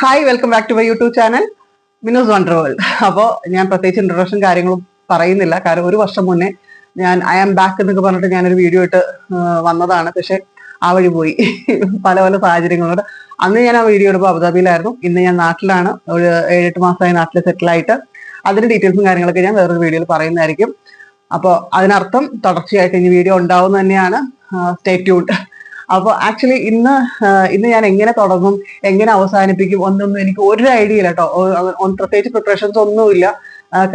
Hi, welcome back to my YouTube channel Minu's wonder world. അപ്പോൾ ഞാൻ പ്രത്യേകിച്ച് ഇൻട്രൊഡക്ഷൻ കാര്യങ്ങളും പറയുന്നില്ല, കാരണം ഒരു വർഷം മുന്നേ ഞാൻ ഐ ആം ബാക്ക് എന്നൊക്കെ പറഞ്ഞിട്ട് ഞാനൊരു വീഡിയോ ഇട്ട് വന്നതാണ്. പക്ഷെ ആ വഴി പോയി പല പല സാഹചര്യങ്ങളോട്. അന്ന് ഞാൻ ആ വീഡിയോ എടുപ്പോൾ അബുദാബിയിലായിരുന്നു. ഇന്ന് ഞാൻ നാട്ടിലാണ്, ഒരു 7-8 മാസമായി നാട്ടിൽ സെറ്റിലായിട്ട്. അതിന്റെ ഡീറ്റെയിൽസും കാര്യങ്ങളൊക്കെ ഞാൻ വേറൊരു വീഡിയോയിൽ പറയുന്നതായിരിക്കും. അപ്പോൾ അതിനർത്ഥം തുടർച്ചയായിട്ട് ഇനി വീഡിയോ ഉണ്ടാവും തന്നെയാണ്. Stay tuned. അപ്പോൾ ആക്ച്വലി ഇന്ന് ഞാൻ എങ്ങനെ തുടങ്ങും, എങ്ങനെ അവസാനിപ്പിക്കും ഒന്നൊന്നും എനിക്ക് ഒരു ഐഡിയ ഇല്ല കേട്ടോ. പ്രത്യേകിച്ച് പ്രിപ്പറേഷൻസ് ഒന്നുമില്ല.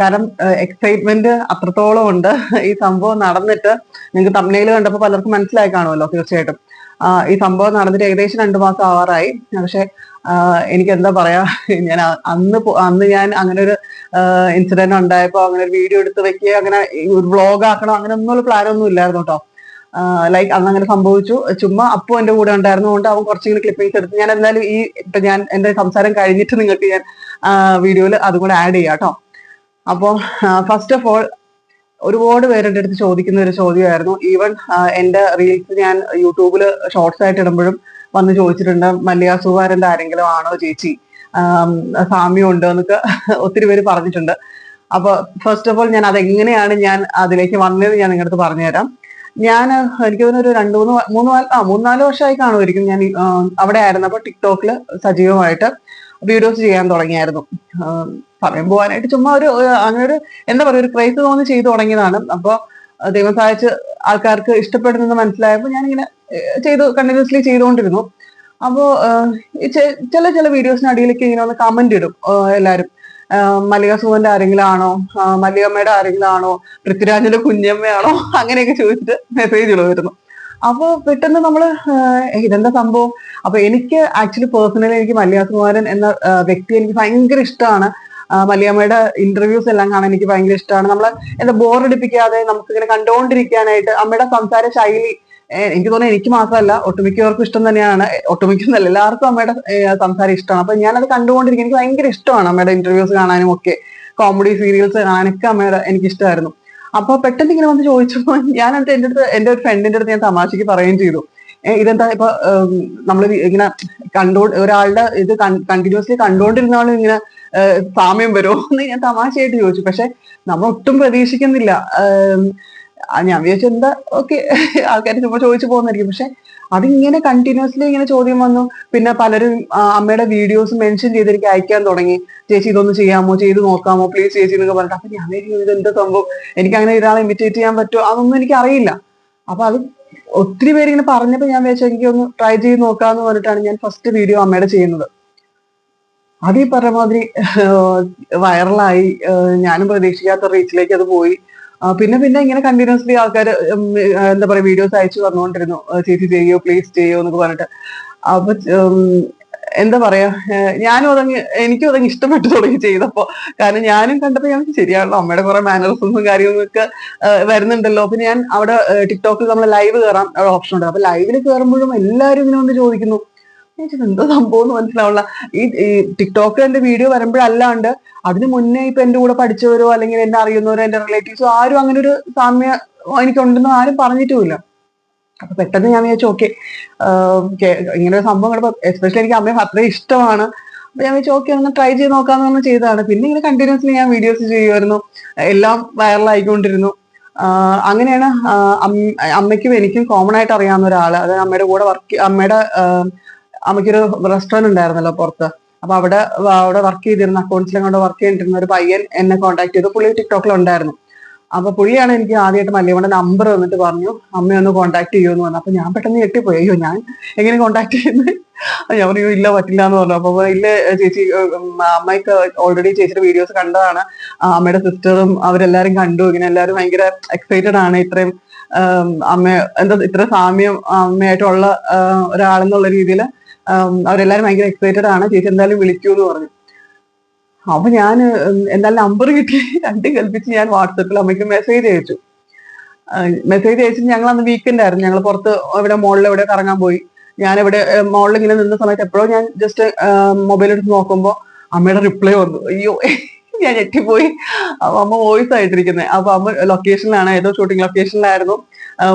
കാരണം എക്സൈറ്റ്മെന്റ് അത്രത്തോളം ഉണ്ട്. ഈ സംഭവം നടന്നിട്ട് നിങ്ങൾക്ക് തമ്മിൽ കണ്ടപ്പോൾ പലർക്കും മനസ്സിലായി കാണുമല്ലോ തീർച്ചയായിട്ടും. ഈ സംഭവം നടന്നിട്ട് ഏകദേശം 2 മാസം ആവാറായി. പക്ഷെ എനിക്ക് എന്താ പറയാ, ഞാൻ അന്ന് ഞാൻ അങ്ങനെ ഒരു ഇൻസിഡന്റ് ഉണ്ടായപ്പോ അങ്ങനെ ഒരു വീഡിയോ എടുത്ത് വെക്കുക, അങ്ങനെ ഒരു വ്ളോഗ് ആക്കണം, അങ്ങനെ ഒന്നും പ്ലാൻ ഒന്നും ഇല്ലായിരുന്നു കേട്ടോ. ലൈക്ക് അന്ന് അങ്ങനെ സംഭവിച്ചു. ചുമ്മാ അപ്പു എന്റെ കൂടെ ഉണ്ടായിരുന്നതുകൊണ്ട് അവൻ കുറച്ചിങ്ങനെ ക്ലിപ്പിംഗ്സ് എടുത്ത് ഞാൻ എന്തായാലും ഞാൻ എന്റെ സംസാരം കഴിഞ്ഞിട്ട് നിങ്ങൾക്ക് ഞാൻ വീഡിയോയിൽ അതും കൂടെ ആഡ് ചെയ്യാം കേട്ടോ. അപ്പോൾ ഫസ്റ്റ് ഓഫ് ഓൾ ഒരുപാട് പേര് എൻ്റെ അടുത്ത് ചോദിക്കുന്ന ഒരു ചോദ്യമായിരുന്നു. ഈവൻ എന്റെ റീൽസ് ഞാൻ യൂട്യൂബിൽ ഷോർട്സ് ആയിട്ട് ഇടുമ്പോഴും വന്ന് ചോദിച്ചിട്ടുണ്ട്, മല്ലിക സുകുമാരന്റെ ആരെങ്കിലും ആണോ ചേച്ചി, സാമ്യം ഉണ്ടോ എന്നൊക്കെ ഒത്തിരി പേര് പറഞ്ഞിട്ടുണ്ട്. അപ്പൊ ഫസ്റ്റ് ഓഫ് ഓൾ ഞാൻ അതെങ്ങനെയാണ് ഞാൻ അതിലേക്ക് വന്നത് ഞാൻ നിങ്ങളുടെ അടുത്ത് പറഞ്ഞുതരാം. എനിക്ക് തോന്നുന്നു ഒരു 3-4 വർഷമായി കാണുമായിരിക്കും ഞാൻ അവിടെ ആയിരുന്നപ്പോൾ ടിക്ടോക്കിൽ സജീവമായിട്ട് വീഡിയോസ് ചെയ്യാൻ തുടങ്ങിയായിരുന്നു. സമയം പോകാനായിട്ട് ചുമ്മാ അങ്ങനെ ഒരു എന്താ പറയുക, ഒരു ക്രൈസ് തോന്നി ചെയ്തു തുടങ്ങിയതാണ്. അപ്പോൾ ദൈവം സഹായിച്ച് ആൾക്കാർക്ക് ഇഷ്ടപ്പെടുന്നെന്ന് മനസ്സിലായപ്പോൾ ഞാനിങ്ങനെ കണ്ടിന്യൂസ്ലി ചെയ്തുകൊണ്ടിരുന്നു. അപ്പോൾ ചില വീഡിയോസിന് അടിയിലേക്ക് ഇങ്ങനെ ഒന്ന് കമന്റ് ഇടും എല്ലാവരും. മല്ലിക സുഖന്റെ ആരെങ്കിലും ആണോ, മല്ലികമ്മയുടെ ആരെങ്കിലും ആണോ, പൃഥ്വിരാജിന്റെ കുഞ്ഞമ്മയാണോ, അങ്ങനെയൊക്കെ ചോദിച്ചിട്ട് മെസ്സേജുകൾ വരുന്നു. അപ്പോൾ പെട്ടെന്ന് നമ്മള് ഇതെന്താ സംഭവം. അപ്പൊ എനിക്ക് ആക്ച്വലി പേഴ്സണലി എനിക്ക് മല്ലിക സുകുമാരൻ എന്ന വ്യക്തി എനിക്ക് ഭയങ്കര ഇഷ്ടമാണ്. മല്ലികമ്മയുടെ ഇന്റർവ്യൂസ് എല്ലാം കാണാൻ എനിക്ക് ഭയങ്കര ഇഷ്ടമാണ്. നമ്മളെ എന്താ ബോറടിപ്പിക്കാതെ നമുക്കിങ്ങനെ കണ്ടുകൊണ്ടിരിക്കാനായിട്ട് അമ്മയുടെ സംസാര ശൈലി എനിക്ക് തോന്നുന്നു എനിക്ക് മാത്രമല്ല ഒട്ടുമിക്കവർക്കും ഇഷ്ടം തന്നെയാണ്. ഒട്ടുമിക്കുന്നല്ല, എല്ലാവർക്കും അമ്മയുടെ സംസാരം ഇഷ്ടമാണ്. അപ്പൊ ഞാനത് കണ്ടുകൊണ്ടിരിക്കും. എനിക്ക് ഭയങ്കര ഇഷ്ടമാണ് അമ്മയുടെ ഇന്റർവ്യൂസ് കാണാനും ഒക്കെ, കോമഡി സീരിയൽസ് കാണാനൊക്കെ അമ്മയുടെ എനിക്ക് ഇഷ്ടമായിരുന്നു. അപ്പൊ പെട്ടെന്ന് ഇങ്ങനെ വന്ന് ചോദിച്ചപ്പോൾ ഞാനത് എന്റെ ഒരു ഫ്രണ്ടിന്റെ അടുത്ത് ഞാൻ തമാശക്ക് പറയുകയും ചെയ്തു, ഇതെന്താ ഇപ്പൊ നമ്മൾ ഇങ്ങനെ ഒരാളുടെ ഇത് കണ്ടിന്യൂസ്ലി കണ്ടുകൊണ്ടിരുന്നാലും ഇങ്ങനെ സാമ്യം വരുമോ എന്ന് ഞാൻ തമാശയായിട്ട് ചോദിച്ചു. പക്ഷെ നമ്മൾ ഒട്ടും പ്രതീക്ഷിക്കുന്നില്ല. ഞാൻ വിചാരിച്ചു എന്താ ഓക്കെ ആൾക്കാർ ചുമ്മാ ചോദിച്ചു പോകുന്നതായിരിക്കും. പക്ഷെ അതിങ്ങനെ കണ്ടിന്യൂസ്ലി ഇങ്ങനെ ചോദ്യം വന്നു. പിന്നെ പലരും അമ്മയുടെ വീഡിയോസ് മെൻഷൻ ചെയ്ത് എനിക്ക് അയക്കാൻ തുടങ്ങി, ചേച്ചി ഇതൊന്ന് ചെയ്യാമോ, ചെയ്ത് നോക്കാമോ പ്ലീസ് ചേച്ചി എന്നൊക്കെ പറഞ്ഞിട്ട്. അപ്പൊ ഞാൻ ഇത് എന്താ സംഭവം, എനിക്ക് അങ്ങനെ ഒരാളെ ഇമിറ്റേറ്റ് ചെയ്യാൻ പറ്റുമോ അതൊന്നും എനിക്ക് അറിയില്ല. അപ്പൊ അത് ഒത്തിരി പേര് ഇങ്ങനെ പറഞ്ഞപ്പോ ഞാൻ വിചാരിച്ചു എനിക്ക് ഒന്ന് ട്രൈ ചെയ്ത് നോക്കാന്ന് പറഞ്ഞിട്ടാണ് ഞാൻ ഫസ്റ്റ് വീഡിയോ അമ്മയുടെ ചെയ്യുന്നത്. അത് ഈ പറഞ്ഞ വൈറലായി. ഞാനും പ്രതീക്ഷിക്കാത്ത റീച്ചിലേക്ക് അത് പോയി. പിന്നെ ഇങ്ങനെ കണ്ടിന്യൂസ്ലി ആൾക്കാർ എന്താ പറയാ വീഡിയോസ് അയച്ചു വന്നുകൊണ്ടിരുന്നു, ചേച്ചി ചെയ്യോ പ്ലീസ് ചെയ്യോ എന്നൊക്കെ പറഞ്ഞിട്ട്. അപ്പൊ എന്താ പറയാ, എനിക്കും അതങ്ങ് ഇഷ്ടപ്പെട്ടു തുടങ്ങി ചെയ്തപ്പോ. കാരണം ഞാനും കണ്ടപ്പോ ഞാൻ ശരിയാണല്ലോ, അമ്മയുടെ കുറെ മാനറിസംസും കാര്യങ്ങളൊക്കെ വരുന്നുണ്ടല്ലോ. പിന്നെ ഞാൻ അവിടെ ടിക്ടോക്കിൽ നമ്മൾ ലൈവ് കയറാൻ ഓപ്ഷൻ ഉണ്ട്. അപ്പൊ ലൈവിൽ കയറുമ്പോഴും എല്ലാവരും ഇങ്ങനെ വന്ന് ചോദിക്കുന്നു, എന്തോ സംഭവം എന്ന് മനസ്സിലാവുള്ള. ഈ ടിക്ടോക്കിൽ എന്റെ വീഡിയോ വരുമ്പോഴല്ലാണ്ട് അതിന് മുന്നേ ഇപ്പൊ എന്റെ കൂടെ പഠിച്ചവരോ അല്ലെങ്കിൽ എന്നെ അറിയുന്നവരോ എന്റെ റിലേറ്റീവ്സോ ആരും അങ്ങനെ ഒരു സാമ്യം എനിക്കുണ്ടെന്ന് ആരും പറഞ്ഞിട്ടുമില്ല. അപ്പൊ പെട്ടെന്ന് ഞാൻ വിചാരിച്ചു ഓക്കെ, ഇങ്ങനെ ഒരു സംഭവം കണ്ടപ്പോ എസ്പെഷ്യലി എനിക്ക് അമ്മയെ അത്രയും ഇഷ്ടമാണ്. അപ്പൊ ഞാൻ വിചാരിച്ചു ഓക്കെ ഒന്ന് ട്രൈ ചെയ്ത് നോക്കാന്ന് പറഞ്ഞ് ചെയ്തതാണ്. പിന്നെ ഇങ്ങനെ കണ്ടിന്യൂസ്ലി ഞാൻ വീഡിയോസ് ചെയ്യുമായിരുന്നു, എല്ലാം വൈറലായിക്കൊണ്ടിരുന്നു. അങ്ങനെയാണ് അമ്മയ്ക്കും എനിക്കും കോമൺ ആയിട്ട് അറിയാവുന്ന ഒരാള്, അത് അമ്മയുടെ കൂടെ അമ്മയ്ക്കൊരു റെസ്റ്റോറന്റ് ഉണ്ടായിരുന്നല്ലോ പുറത്ത്. അപ്പൊ അവിടെ വർക്ക് ചെയ്തിരുന്ന അക്കൗണ്ട്സിലും കൊണ്ട് വർക്ക് ചെയ്തിരുന്ന ഒരു പയ്യൻ എന്നെ കോൺടാക്ട് ചെയ്തു. പുള്ളി ടിക്ടോക്കിൽ ഉണ്ടായിരുന്നു. അപ്പൊ പുള്ളിയാണ് എനിക്ക് ആദ്യമായിട്ട് മല്ലികമ്മയുടെ നമ്പർ വന്നിട്ട് പറഞ്ഞു അമ്മയൊന്ന് കോൺടാക്ട് ചെയ്യുമെന്ന് പറഞ്ഞു. അപ്പൊ ഞാൻ പെട്ടെന്ന് ഞെട്ടിപ്പോയി, അയ്യോ ഞാൻ എങ്ങനെ കോൺടാക്ട് ചെയ്യുന്നത്. ഞാൻ പറഞ്ഞു ഇല്ല പറ്റില്ല എന്ന് പറഞ്ഞു. അപ്പൊ ഇല്ല ചേച്ചി, അമ്മയ്ക്ക് ഓൾറെഡി ചേച്ചിയുടെ വീഡിയോസ് കണ്ടതാണ്, അമ്മയുടെ സിസ്റ്ററും അവരെല്ലാരും കണ്ടു, ഇങ്ങനെ എല്ലാവരും ഭയങ്കര എക്സൈറ്റഡ് ആണ്. ഇത്രയും ഇത്ര സാമ്യം അമ്മയായിട്ടുള്ള ഒരാളെന്നുള്ള രീതിയിൽ അവരെല്ലാരും ഭയങ്കര എക്സൈറ്റഡ് ആണ്, ചേച്ചി എന്തായാലും വിളിക്കൂ എന്ന് പറഞ്ഞു. അപ്പൊ ഞാൻ എന്തായാലും നമ്പർ കിട്ടി രണ്ടും കൽപ്പിച്ച് ഞാൻ വാട്സപ്പിൽ അമ്മയ്ക്ക് മെസ്സേജ് അയച്ചു. ഞങ്ങൾ അന്ന് വീക്കെൻഡ് ആയിരുന്നു. ഞങ്ങൾ പുറത്ത് ഇവിടെ മോളിൽ എവിടെ കറങ്ങാൻ പോയി. ഞാനിവിടെ മോളിൽ ഇങ്ങനെ നിന്ന സമയത്ത് എപ്പോഴോ ഞാൻ ജസ്റ്റ് മൊബൈൽ എടുത്ത് നോക്കുമ്പോൾ അമ്മയുടെ റിപ്ലൈ വന്നു. അയ്യോ ഞാൻ ഞെട്ടിപ്പോയി. അപ്പൊ അമ്മ വോയിസ് ആയിട്ടിരിക്കുന്നത്. അപ്പൊ അമ്മ ലൊക്കേഷനിലാണ്, ഏതോ ഷൂട്ടിംഗ് ലൊക്കേഷനിലായിരുന്നു.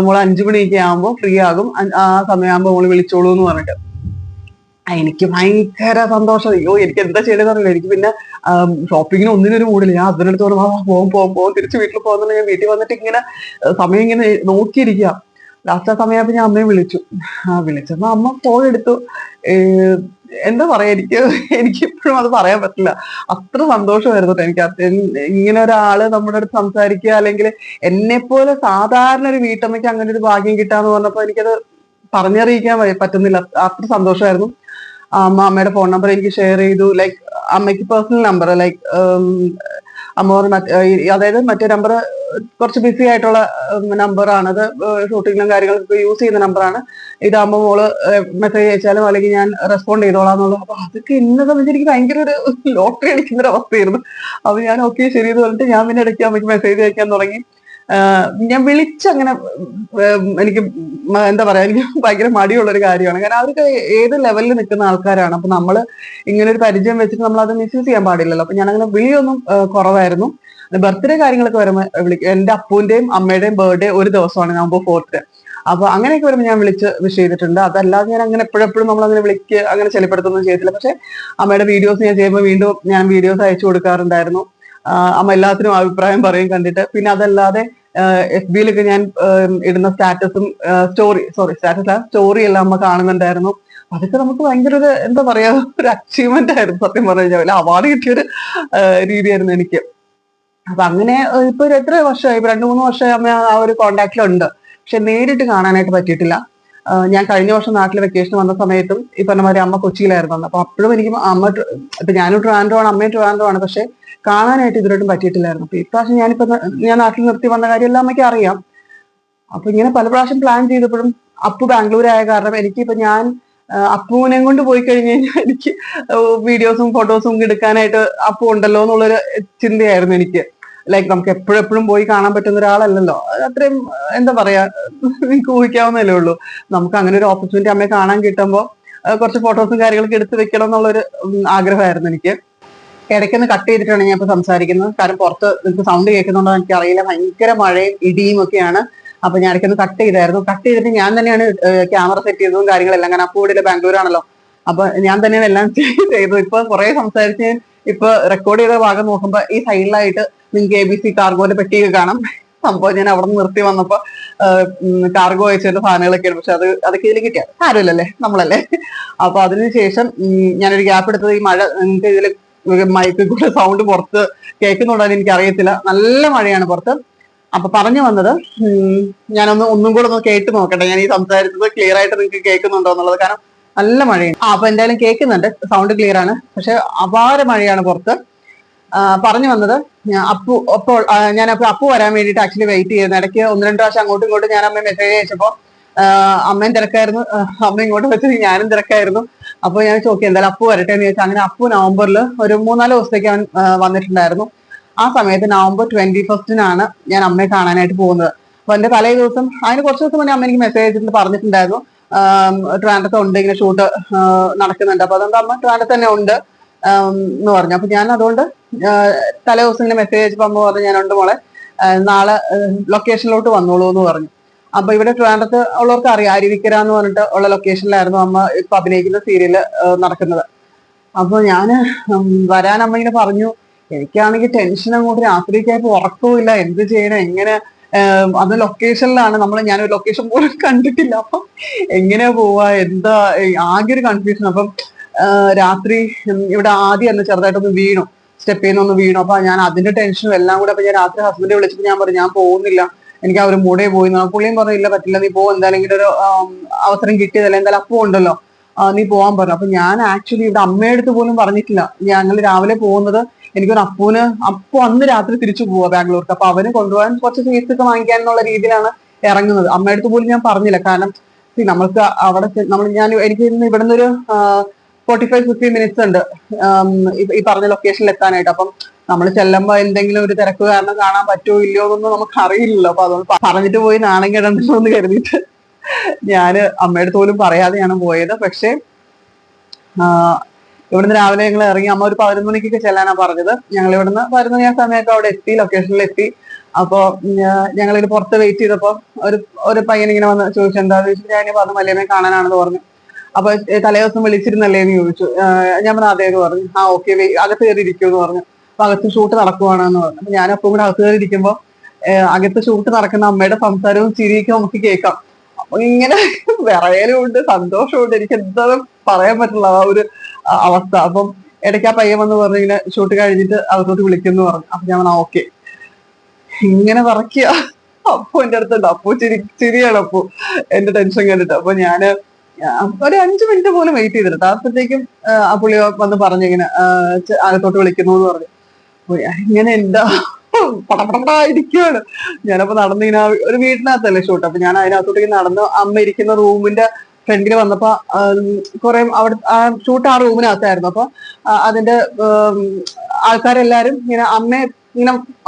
മോള് 5 മണിയൊക്കെ ആകുമ്പോൾ ഫ്രീ ആകും, ആ സമയമാകുമ്പോൾ മോള് വിളിച്ചോളൂ എന്ന് പറഞ്ഞിട്ട്. എനിക്ക് ഭയങ്കര സന്തോഷം. അയ്യോ എനിക്ക് എന്താ ചെയ്യണമെന്ന് അറിയില്ല. എനിക്ക് പിന്നെ ഷോപ്പിങ്ങിന് ഒന്നിനൊരു മൂടില്ല. ഞാൻ ഹസ്ബൻഡ് അടുത്ത് പറഞ്ഞു പോകും തിരിച്ച് വീട്ടിൽ പോകുന്നുണ്ട്. ഞാൻ വീട്ടിൽ വന്നിട്ട് ഇങ്ങനെ സമയം ഇങ്ങനെ നോക്കിയിരിക്കുക. ലാസ്റ്റ് ആ സമയമായപ്പോ ഞാൻ അമ്മയെ വിളിച്ചു. വിളിച്ചപ്പോ അമ്മ ഫോൺ എടുത്തു. എന്താ പറയാ, എനിക്ക് ഇപ്പോഴും അത് പറയാൻ പറ്റില്ല. അത്ര സന്തോഷമായിരുന്നു എനിക്ക്. ഇങ്ങനെ ഒരാള് നമ്മുടെ അടുത്ത് സംസാരിക്കുക, അല്ലെങ്കിൽ എന്നെ പോലെ സാധാരണ ഒരു വീട്ടമ്മയ്ക്ക് അങ്ങനെ ഒരു ഭാഗ്യം കിട്ടാന്ന് പറഞ്ഞപ്പോ എനിക്കത് പറഞ്ഞറിയിക്കാൻ പറ്റുന്നില്ല. അത്ര സന്തോഷമായിരുന്നു. അമ്മയുടെ ഫോൺ നമ്പർ എനിക്ക് ഷെയർ ചെയ്തു. ലൈക്ക് അമ്മയ്ക്ക് പേഴ്സണൽ നമ്പർ, ലൈക്ക് അമ്മ അതായത് മറ്റേ നമ്പർ കുറച്ച് ബിസി ആയിട്ടുള്ള നമ്പറാണ് അത്. ഷൂട്ടിങ്ങിലും കാര്യങ്ങളൊക്കെ യൂസ് ചെയ്യുന്ന നമ്പറാണ്. ഇതാകുമ്പോൾ മോള് മെസ്സേജ് അയച്ചാലും അല്ലെങ്കിൽ ഞാൻ റെസ്പോണ്ട് ചെയ്തോളാം എന്നുള്ളത്. അപ്പൊ അതൊക്കെ എന്നെ സംബന്ധിച്ച് എനിക്ക് ഭയങ്കര ഒരു ലോട്ടറി അടിക്കുന്ന ഒരു അവസ്ഥയായിരുന്നു. അപ്പൊ ഞാൻ ഓക്കെ ശരി എന്ന് പറഞ്ഞിട്ട് ഞാൻ പിന്നെ ഇടയ്ക്ക് അമ്മയ്ക്ക് മെസ്സേജ് അയക്കാൻ തുടങ്ങി. ഞാൻ വിളിച്ചങ്ങനെ എനിക്ക് എന്താ പറയാ, എനിക്ക് ഭയങ്കര മടിയുള്ള ഒരു കാര്യമാണ്. കാരണം അവർക്ക് ഏത് ലെവലിൽ നിൽക്കുന്ന ആൾക്കാരാണ്. അപ്പൊ നമ്മള് ഇങ്ങനെ ഒരു പരിചയം വെച്ചിട്ട് നമ്മൾ അത് മിസ്യൂസ് ചെയ്യാൻ പാടില്ലല്ലോ. അപ്പൊ ഞാൻ അങ്ങനെ വിളിയൊന്നും കുറവായിരുന്നു. ബർത്ത്ഡേ കാര്യങ്ങളൊക്കെ വരുമ്പോൾ വിളിക്കും. എന്റെ അപ്പൂന്റെയും അമ്മയുടെയും ബർത്ത്ഡേ ഒരു ദിവസമാണ്, നവംബർ 4th. അപ്പൊ അങ്ങനെയൊക്കെ വരുമ്പോൾ ഞാൻ വിളിച്ച് വിഷ് ചെയ്തിട്ടുണ്ട്. അതല്ലാതെ ഞാൻ അങ്ങനെ എപ്പോഴെപ്പോഴും നമ്മൾ അങ്ങനെ വിളിക്കുക അങ്ങനെ ചെലപ്പെടുത്തൊന്നും ചെയ്തില്ല. പക്ഷെ അമ്മയുടെ വീഡിയോസ് ഞാൻ ചെയ്യുമ്പോൾ വീണ്ടും ഞാൻ വീഡിയോസ് അയച്ചു കൊടുക്കാറുണ്ടായിരുന്നു. അമ്മ എല്ലാത്തിനും അഭിപ്രായം പറയും കണ്ടിട്ട്. പിന്നെ അതല്ലാതെ FB-യിലൊക്കെ ഞാൻ ഇടുന്ന സ്റ്റാറ്റസും സ്റ്റോറി എല്ലാം അമ്മ കാണുന്നുണ്ടായിരുന്നു. അതൊക്കെ നമുക്ക് ഭയങ്കര ഒരു എന്താ പറയാ, ഒരു അച്ചീവ്മെന്റ് ആയിരുന്നു സത്യം പറഞ്ഞു കഴിഞ്ഞാൽ. അവാർഡ് കിട്ടിയൊരു രീതിയായിരുന്നു എനിക്ക്. അപ്പൊ അങ്ങനെ ഇപ്പൊ എത്ര വർഷമായി, 2-3 വർഷമായി അമ്മ ആ ഒരു കോണ്ടാക്റ്റിലുണ്ട്. പക്ഷെ നേരിട്ട് കാണാനായിട്ട് പറ്റിയിട്ടില്ല. ഞാൻ കഴിഞ്ഞ വർഷം നാട്ടിൽ വെക്കേഷൻ വന്ന സമയത്തും ഈ പറഞ്ഞ മാതിരി അമ്മ കൊച്ചിയിലായിരുന്നു. അപ്പൊ അപ്പോഴും എനിക്ക് അമ്മ ഇപ്പൊ ഞാനും ട്രിവാൻഡ്രമാണ്, അമ്മയും ട്രിവാൻഡ്രമാണ്. പക്ഷെ കാണാനായിട്ട് ഇതുവരെയായിട്ടും പറ്റിയിട്ടില്ലായിരുന്നു. അപ്പൊ ഇപ്രാവശ്യം ഞാൻ നാട്ടിൽ നിർത്തി വന്ന കാര്യം എല്ലാം അമ്മയ്ക്ക് അറിയാം. അപ്പൊ ഇങ്ങനെ പല പ്രാവശ്യം പ്ലാൻ ചെയ്തപ്പോഴും അപ്പു ബാംഗ്ലൂരായ കാരണം എനിക്കിപ്പോ ഞാൻ അപ്പുവിനെ കൊണ്ട് പോയി കഴിഞ്ഞു കഴിഞ്ഞാൽ എനിക്ക് വീഡിയോസും ഫോട്ടോസും എടുക്കാനായിട്ട് അപ്പു ഉണ്ടല്ലോ എന്നുള്ളൊരു ചിന്തയായിരുന്നു എനിക്ക്. ലൈക്ക് നമുക്ക് എപ്പോഴെപ്പോഴും പോയി കാണാൻ പറ്റുന്ന ഒരാളല്ലല്ലോ. അത്രയും എന്താ പറയാ, നിങ്ങൾക്ക് ഊഹിക്കാവുന്നതല്ലേ ഉള്ളൂ. നമുക്ക് അങ്ങനെ ഒരു ഓപ്പർച്യൂണിറ്റി അമ്മയെ കാണാൻ കിട്ടുമ്പോൾ കുറച്ച് ഫോട്ടോസും കാര്യങ്ങളൊക്കെ എടുത്ത് വെക്കണം എന്നുള്ളൊരു ആഗ്രഹമായിരുന്നു എനിക്ക്. ഇടയ്ക്കൊന്ന് കട്ട് ചെയ്തിട്ടാണ് ഞാൻ ഇപ്പൊ സംസാരിക്കുന്നത്. കാരണം പുറത്ത് നിങ്ങൾക്ക് സൗണ്ട് കേൾക്കുന്നുണ്ടോ എനിക്ക് അറിയില്ല. ഭയങ്കര മഴയും ഇടിയും ഒക്കെയാണ്. അപ്പൊ ഞാൻ ഇടയ്ക്കൊന്ന് കട്ട് ചെയ്തായിരുന്നു. കട്ട് ചെയ്തിട്ട് ഞാൻ തന്നെയാണ് ക്യാമറ സെറ്റ് ചെയ്തതും കാര്യങ്ങളെല്ലാം. കാരണം അപ്പൂടെ ബാംഗ്ലൂർ ആണല്ലോ. അപ്പൊ ഞാൻ തന്നെയാണ് എല്ലാം ചെയ്തത്. ഇപ്പൊ കുറെ സംസാരിച്ച് ഇപ്പൊ റെക്കോർഡ് ചെയ്ത ഭാഗം നോക്കുമ്പോ ഈ സൈഡിലായിട്ട് നിങ്ങൾക്ക് ABC കാർഗോന്റെ പെട്ടിയൊക്കെ കാണാം. സംഭവം ഞാൻ അവിടെ നിന്ന് നിർത്തി വന്നപ്പോ കാർഗോ അയച്ചതിന്റെ സാധനങ്ങളൊക്കെയാണ്. പക്ഷെ അതൊക്കെ ഇതിൽ കിട്ടിയ ആരുമല്ലല്ലേ, നമ്മളല്ലേ. അപ്പൊ അതിനുശേഷം ഞാനൊരു ഗ്യാപ്പ് എടുത്തത് ഈ മഴ നിങ്ങൾക്ക് ഇതിൽ മൈക്കിൽ കൂടെ സൗണ്ട് പുറത്ത് കേൾക്കുന്നുണ്ടോ എനിക്ക് അറിയത്തില്ല. നല്ല മഴയാണ് പുറത്ത്. അപ്പൊ പറഞ്ഞു വന്നത്, ഒന്നും കൂടെ ഒന്ന് കേട്ട് നോക്കട്ടെ ഞാൻ ഈ സംസാരിച്ചത് ക്ലിയർ ആയിട്ട് നിങ്ങൾക്ക് കേൾക്കുന്നുണ്ടോ എന്നുള്ളത്. കാരണം നല്ല മഴയാണ്. അപ്പൊ എന്തായാലും കേൾക്കുന്നുണ്ട്, സൗണ്ട് ക്ലിയർ ആണ്. പക്ഷെ അപാര മഴയാണ് പുറത്ത്. പറഞ്ഞു വന്നത്, ഞാനപ്പോ അപ്പു വരാൻ വേണ്ടിയിട്ട് ആക്ച്വലി വെയിറ്റ് ചെയ്യുന്നു. ഇടയ്ക്ക് 1-2 പ്രാവശ്യം അങ്ങോട്ടും ഇങ്ങോട്ടും ഞാൻ അമ്മ മെസ്സേജ് അയച്ചപ്പോ അമ്മയും തിരക്കായിരുന്നു, അമ്മ ഇങ്ങോട്ട് വെച്ചത് ഞാനും തിരക്കായിരുന്നു. അപ്പൊ ഞാൻ ചോദിക്കും എന്തായാലും അപ്പു വരട്ടെ എന്ന് ചോദിച്ചാൽ അങ്ങനെ അപ്പു നവംബറിൽ ഒരു 3-4 ദിവസത്തേക്ക് അവൻ വന്നിട്ടുണ്ടായിരുന്നു. ആ സമയത്ത് നവംബർ 21-നാണ് ഞാൻ അമ്മയെ കാണാനായിട്ട് പോകുന്നത്. അപ്പൊ എന്റെ തലേ ദിവസം, അതിന് കുറച്ച് ദിവസം മുന്നേ അമ്മ എനിക്ക് മെസ്സേജ് അയച്ചിട്ട് പറഞ്ഞിട്ടുണ്ടായിരുന്നു ട്രിവാൻഡ്രത്ത് ഉണ്ട്, ഇങ്ങനെ ഷൂട്ട് നടക്കുന്നുണ്ട്. അപ്പൊ അതുകൊണ്ട് അമ്മ ട്രിവാൻഡ്രത്ത് തന്നെ ഉണ്ട് എന്ന് പറഞ്ഞു. അപ്പൊ ഞാൻ അതുകൊണ്ട് തലേ ദിവസം ഇങ്ങനെ മെസ്സേജ് അയച്ചപ്പോ അമ്മ പറഞ്ഞു ഞാനുണ്ട് മോളെ, നാളെ ലൊക്കേഷനിലോട്ട് വന്നോളൂ എന്ന് പറഞ്ഞു. അപ്പൊ ഇവിടെ ട്രിവാൻഡ്രത്ത് ഉള്ളവർക്ക് അറിയാം, അരുവിക്കര എന്ന് പറഞ്ഞിട്ട് ഉള്ള ലൊക്കേഷനിലായിരുന്നു അമ്മ ഇപ്പൊ അഭിനയിക്കുന്ന സീരിയല് നടക്കുന്നത്. അപ്പൊ ഞാന് വരാൻ അമ്മ ഇങ്ങനെ പറഞ്ഞു. എനിക്കാണെങ്കിൽ ടെൻഷൻ അങ്ങോട്ട്, രാത്രിക്കായപ്പോ ഉറക്കവുമില്ല, എന്ത് ചെയ്യണം, എങ്ങനെ അത് ലൊക്കേഷനിലാണ് ഞാനൊരു ലൊക്കേഷൻ പോലും കണ്ടിട്ടില്ല. അപ്പൊ എങ്ങനെയാ പോവാ, എന്താ, ആകെ ഒരു കൺഫ്യൂഷൻ. അപ്പം രാത്രി ഇവിടെ ആദ്യം എന്ന് ചെറുതായിട്ടൊന്ന് വീണു, സ്റ്റെപ്പിൽ നിന്നൊന്ന് വീണു. അപ്പൊ ഞാൻ അതിന്റെ ടെൻഷനും എല്ലാം കൂടെ. അപ്പൊ ഞാൻ രാത്രി ഹസ്ബൻഡ് വിളിച്ചിട്ട് ഞാൻ പറഞ്ഞു ഞാൻ പോകുന്നില്ല, എനിക്ക് ആ ഒരു മൂടേ പോയി. പുള്ളിയും പറഞ്ഞില്ല പറ്റില്ല, നീ പോ, എന്തായാലും ഇങ്ങനെ ഒരു അവസരം കിട്ടിയതല്ല, എന്തായാലും അപ്പു ഉണ്ടല്ലോ, നീ പോവാൻ പറഞ്ഞു. അപ്പൊ ഞാൻ ആക്ച്വലി ഇവിടെ അമ്മയുടെ അടുത്ത് പോലും പറഞ്ഞിട്ടില്ല. ഞങ്ങൾ രാവിലെ പോകുന്നത് എനിക്കൊരു അപ്പു അന്ന് രാത്രി തിരിച്ചു പോവാ ബാംഗ്ലൂർക്ക്. അപ്പൊ അവന് കൊണ്ടുപോകാൻ കുറച്ച് സ്വീറ്റ്സ് ഒക്കെ വാങ്ങിക്കാൻ എന്നുള്ള രീതിയിലാണ് ഇറങ്ങുന്നത്. അമ്മയുടെ അടുത്ത് പോലും ഞാൻ പറഞ്ഞില്ല. കാരണം നമ്മൾക്ക് അവിടെ എനിക്ക് ഇവിടെ നിന്നൊരു 45-50 മിനിറ്റ്സ് ഉണ്ട് ഈ പറഞ്ഞ ലൊക്കേഷനിൽ എത്താനായിട്ട്. അപ്പം നമ്മൾ ചെല്ലുമ്പോ എന്തെങ്കിലും ഒരു തിരക്ക് കാരണം കാണാൻ പറ്റുമോ ഇല്ലയോ എന്നൊന്നും നമുക്ക് അറിയില്ലല്ലോ. അപ്പൊ അതുകൊണ്ട് പറഞ്ഞിട്ട് പോയി നാണം കിടണ്ടല്ലോ എന്ന് കരുതിയിട്ട് ഞാന് അമ്മയുടെ പോലും പറയാതെയാണ് പോയത്. പക്ഷെ ഇവിടുന്ന് രാവിലെ ഞങ്ങൾ ഇറങ്ങി. അമ്മ ഒരു 11 മണിക്കൊക്കെ ചെല്ലാനാ പറഞ്ഞത്. ഞങ്ങൾ ഇവിടുന്ന് 11 മണി ആ സമയമൊക്കെ അവിടെ എത്തി, ലൊക്കേഷനിൽ എത്തി. അപ്പൊ ഞങ്ങളിത് പുറത്ത് വെയിറ്റ് ചെയ്തപ്പോ ഒരു പയ്യൻ ഇങ്ങനെ വന്ന് ചോദിച്ചു എന്താന്ന് ചോദിച്ചു. ഞാൻ പറഞ്ഞു വല്യമ്മയെ കാണാനാണെന്ന് പറഞ്ഞു. അപ്പൊ തലേ ദിവസം വിളിച്ചിരുന്നല്ലേ എന്ന് ചോദിച്ചു. ഞാൻ പറഞ്ഞു അതേന്ന് പറഞ്ഞു. ആ ഓക്കെ അകത്ത് കയറി ഇരിക്കുമെന്ന് പറഞ്ഞു. അപ്പൊ അകത്ത് ഷൂട്ട് നടക്കുവാണെന്ന് പറഞ്ഞു. അപ്പൊ ഞാനപ്പം കൂടെ അകത്ത് കയറി ഇരിക്കുമ്പോ അകത്ത് ഷൂട്ട് നടക്കുന്ന അമ്മയുടെ സംസാരവും ചിരിയൊക്കെ നമുക്ക് കേൾക്കാം. അപ്പൊ ഇങ്ങനെ വിറയലുമുണ്ട് സന്തോഷമുണ്ട്. എനിക്ക് എന്താ പറയാൻ പറ്റില്ല ആ ഒരു അവസ്ഥ. അപ്പം ഇടയ്ക്ക് ആ പയ്യൻ വന്ന് പറഞ്ഞു ഇങ്ങനെ ഷൂട്ട് കഴിഞ്ഞിട്ട് അകത്തോട്ട് വിളിക്കുന്നു പറഞ്ഞു. അപ്പൊ ഞാൻ പറഞ്ഞു ഓക്കെ. ഇങ്ങനെ പറക്കുക. അപ്പു എന്റെ അടുത്തുണ്ട്. അപ്പു ചിരിയാണ് അപ്പു എന്റെ ടെൻഷൻ കണ്ടിട്ട്. അപ്പൊ ഞാന് ഒരു 5 മിനിറ്റ് പോലും വെയിറ്റ് ചെയ്തിട്ട് അപ്പോഴത്തേക്കും ആ പുള്ളി വന്ന് പറഞ്ഞു ഇങ്ങനെ അകത്തോട്ട് വിളിക്കുന്നു എന്ന് പറഞ്ഞു. ഇങ്ങനെ എന്താ പടപടായിരിക്കുവാണ്. ഞാനപ്പോ നടന്നിങ്ങനെ ഒരു വീട്ടിനകത്തല്ലേ ഷൂട്ട്. അപ്പൊ ഞാൻ അതിനകത്തോട്ടേക്ക് നടന്ന് അമ്മ ഇരിക്കുന്ന റൂമിന്റെ ഫ്രണ്ടിൽ വന്നപ്പോ കുറെ അവിടെ ഷൂട്ട് ആ റൂമിനകത്തായിരുന്നു. അപ്പൊ അതിന്റെ ആൾക്കാരെല്ലാരും ഇങ്ങനെ